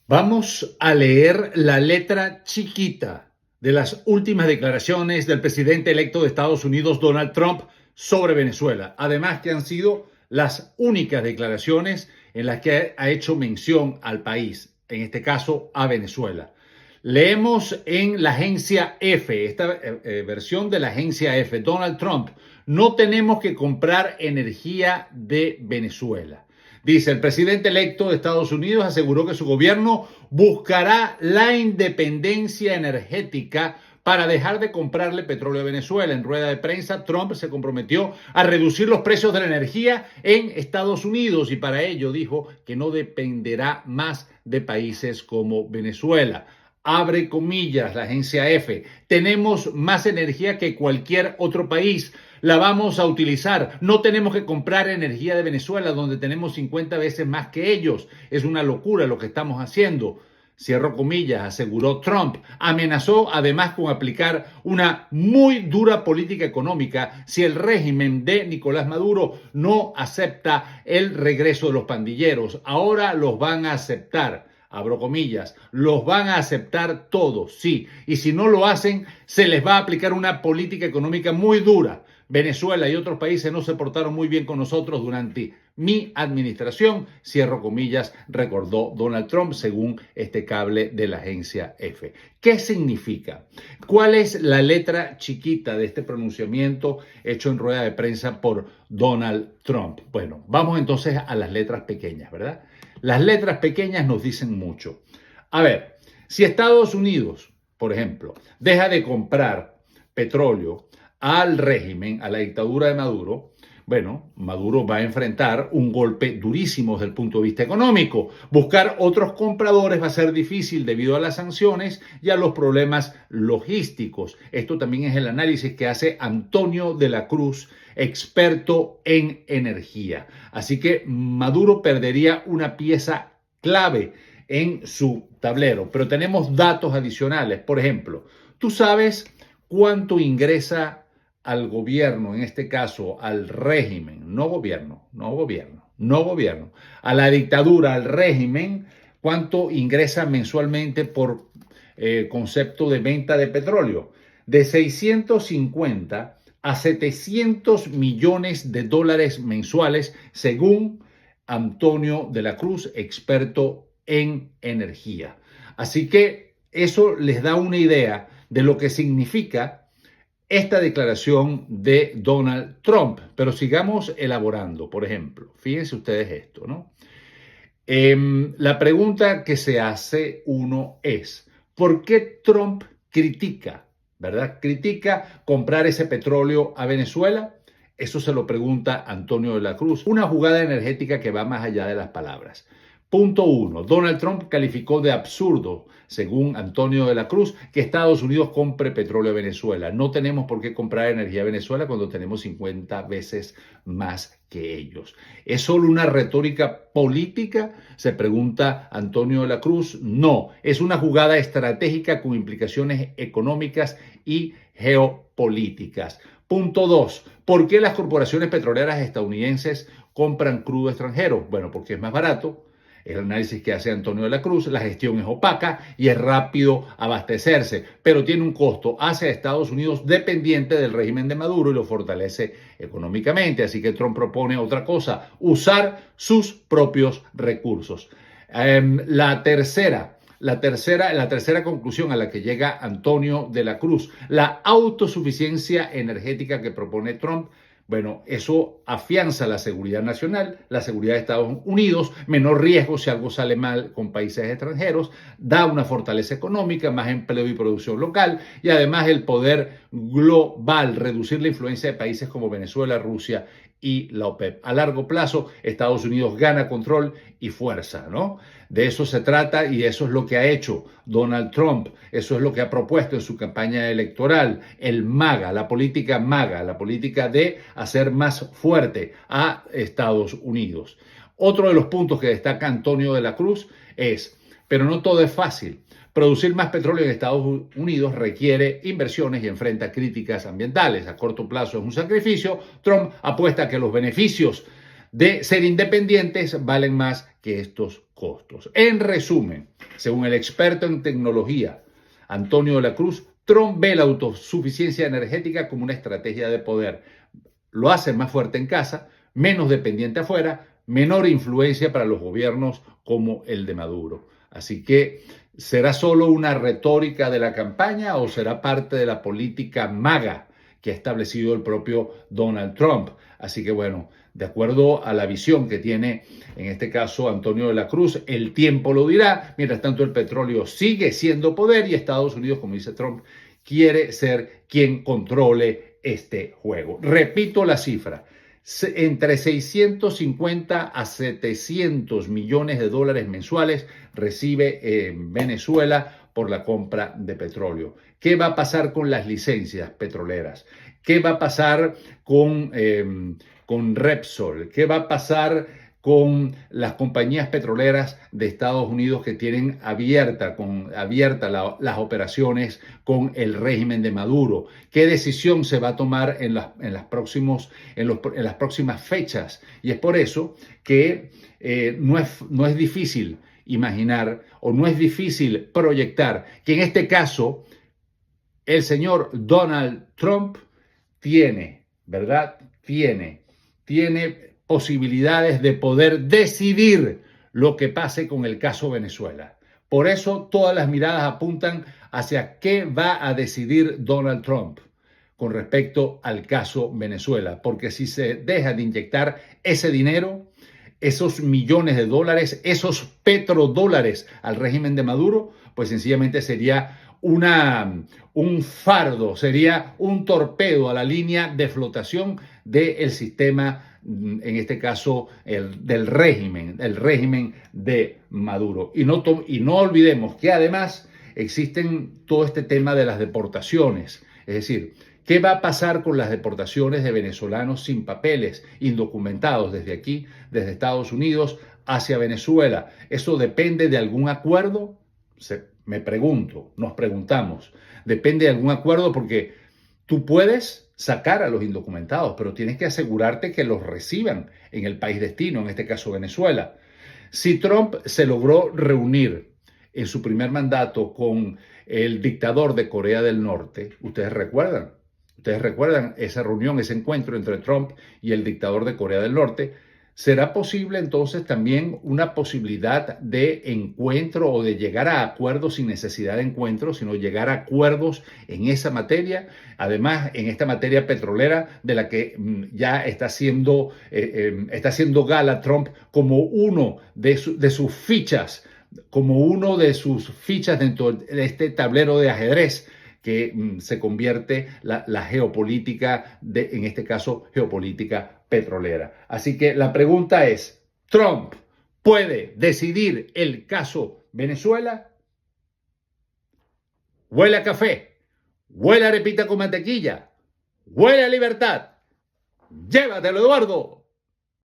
Vamos a leer la letra chiquita de las últimas declaraciones del presidente electo de Estados Unidos, Donald Trump, sobre Venezuela. Además que han sido las únicas declaraciones en las que ha hecho mención al país, en este caso a Venezuela. Leemos en la agencia F, esta versión de la agencia F, Donald Trump: no tenemos que comprar energía de Venezuela. Dice, el presidente electo de Estados Unidos aseguró que su gobierno buscará la independencia energética para dejar de comprarle petróleo a Venezuela. En rueda de prensa, Trump se comprometió a reducir los precios de la energía en Estados Unidos y para ello dijo que no dependerá más de países como Venezuela. Abre comillas, la agencia F: tenemos más energía que cualquier otro país. La vamos a utilizar. No tenemos que comprar energía de Venezuela, donde tenemos 50 veces más que ellos. Es una locura lo que estamos haciendo. Cierro comillas, aseguró Trump. Amenazó además con aplicar una muy dura política económica si el régimen de Nicolás Maduro no acepta el regreso de los pandilleros. Ahora los van a aceptar. Abro comillas, los van a aceptar todos, sí. Y si no lo hacen, se les va a aplicar una política económica muy dura. Venezuela y otros países no se portaron muy bien con nosotros durante mi administración, cierro comillas, recordó Donald Trump según este cable de la agencia F. ¿Qué significa? ¿Cuál es la letra chiquita de este pronunciamiento hecho en rueda de prensa por Donald Trump? Bueno, vamos entonces a las letras pequeñas, ¿verdad? Las letras pequeñas nos dicen mucho. A ver, si Estados Unidos, por ejemplo, deja de comprar petróleo al régimen, a la dictadura de Maduro, bueno, Maduro va a enfrentar un golpe durísimo desde el punto de vista económico. Buscar otros compradores va a ser difícil debido a las sanciones y a los problemas logísticos. Esto también es el análisis que hace Antonio de la Cruz, experto en energía. Así que Maduro perdería una pieza clave en su tablero. Pero tenemos datos adicionales. Por ejemplo, ¿tú sabes cuánto ingresa al gobierno, en este caso al régimen, no gobierno, a la dictadura, al régimen, cuánto ingresa mensualmente por concepto de venta de petróleo? De 650 a 700 millones de dólares mensuales, según Antonio de la Cruz, experto en energía. Así que eso les da una idea de lo que significa esta declaración de Donald Trump. Pero sigamos elaborando. Por ejemplo, fíjense ustedes esto, ¿no? La pregunta que se hace uno es, ¿por qué Trump critica, ¿verdad? Critica comprar ese petróleo a Venezuela? Eso se lo pregunta Antonio de la Cruz. Una jugada energética que va más allá de las palabras. Punto 1. Donald Trump calificó de absurdo, según Antonio de la Cruz, que Estados Unidos compre petróleo a Venezuela. No tenemos por qué comprar energía a Venezuela cuando tenemos 50 veces más que ellos. ¿Es solo una retórica política?, se pregunta Antonio de la Cruz. No, es una jugada estratégica con implicaciones económicas y geopolíticas. Punto 2. ¿Por qué las corporaciones petroleras estadounidenses compran crudo extranjero? Bueno, porque es más barato. El análisis que hace Antonio de la Cruz: la gestión es opaca y es rápido abastecerse, pero tiene un costo. Hace a Estados Unidos dependiente del régimen de Maduro y lo fortalece económicamente. Así que Trump propone otra cosa: usar sus propios recursos. La tercera conclusión a la que llega Antonio de la Cruz: la autosuficiencia energética que propone Trump. Bueno, eso afianza la seguridad nacional, la seguridad de Estados Unidos, menor riesgo si algo sale mal con países extranjeros, da una fortaleza económica, más empleo y producción local y además el poder global, reducir la influencia de países como Venezuela, Rusia y la OPEP. A largo plazo, Estados Unidos gana control y fuerza, ¿no? De eso se trata y eso es lo que ha hecho Donald Trump. Eso es lo que ha propuesto en su campaña electoral. El MAGA, la política MAGA, la política de hacer más fuerte a Estados Unidos. Otro de los puntos que destaca Antonio de la Cruz es, pero no todo es fácil. Producir más petróleo en Estados Unidos requiere inversiones y enfrenta críticas ambientales. A corto plazo es un sacrificio. Trump apuesta a que los beneficios de ser independientes valen más que estos costos. En resumen, según el experto en tecnología Antonio de la Cruz, Trump ve la autosuficiencia energética como una estrategia de poder. Lo hace más fuerte en casa, menos dependiente afuera, menor influencia para los gobiernos como el de Maduro. Así que, ¿será solo una retórica de la campaña o será parte de la política MAGA que ha establecido el propio Donald Trump? Así que bueno, de acuerdo a la visión que tiene en este caso Antonio de la Cruz, el tiempo lo dirá. Mientras tanto, el petróleo sigue siendo poder y Estados Unidos, como dice Trump, quiere ser quien controle este juego. Repito la cifra: entre 650 a 700 millones de dólares mensuales recibe Venezuela por la compra de petróleo. ¿Qué va a pasar con las licencias petroleras? ¿Qué va a pasar con Repsol? ¿Qué va a pasar con las compañías petroleras de Estados Unidos que tienen abiertas las operaciones con el régimen de Maduro? ¿Qué decisión se va a tomar en las próximas fechas? Y es por eso que no es difícil imaginar o no es difícil proyectar que en este caso el señor Donald Trump tiene, ¿verdad? Tiene posibilidades de poder decidir lo que pase con el caso Venezuela. Por eso todas las miradas apuntan hacia qué va a decidir Donald Trump con respecto al caso Venezuela. Porque si se deja de inyectar ese dinero, esos millones de dólares, esos petrodólares al régimen de Maduro, pues sencillamente sería un fardo, sería un torpedo a la línea de flotación del sistema, en este caso del régimen de Maduro. Y no olvidemos que además existen todo este tema de las deportaciones, es decir, ¿qué va a pasar con las deportaciones de venezolanos sin papeles, indocumentados desde aquí, desde Estados Unidos hacia Venezuela? ¿Eso depende de algún acuerdo? Nos preguntamos, ¿depende de algún acuerdo? Porque tú puedes sacar a los indocumentados, pero tienes que asegurarte que los reciban en el país destino, en este caso Venezuela. Si Trump se logró reunir en su primer mandato con el dictador de Corea del Norte, ustedes recuerdan esa reunión, ese encuentro entre Trump y el dictador de Corea del Norte. ¿Será posible entonces también una posibilidad de encuentro o de llegar a acuerdos sin necesidad de encuentro, sino llegar a acuerdos en esa materia? Además, en esta materia petrolera de la que ya está haciendo gala Trump como uno de sus fichas, dentro de este tablero de ajedrez que se convierte la geopolítica, en este caso, geopolítica petrolera. Así que la pregunta es, ¿Trump puede decidir el caso Venezuela? Huele a café, huele a arepita con mantequilla, huele a libertad. Llévatelo, Eduardo.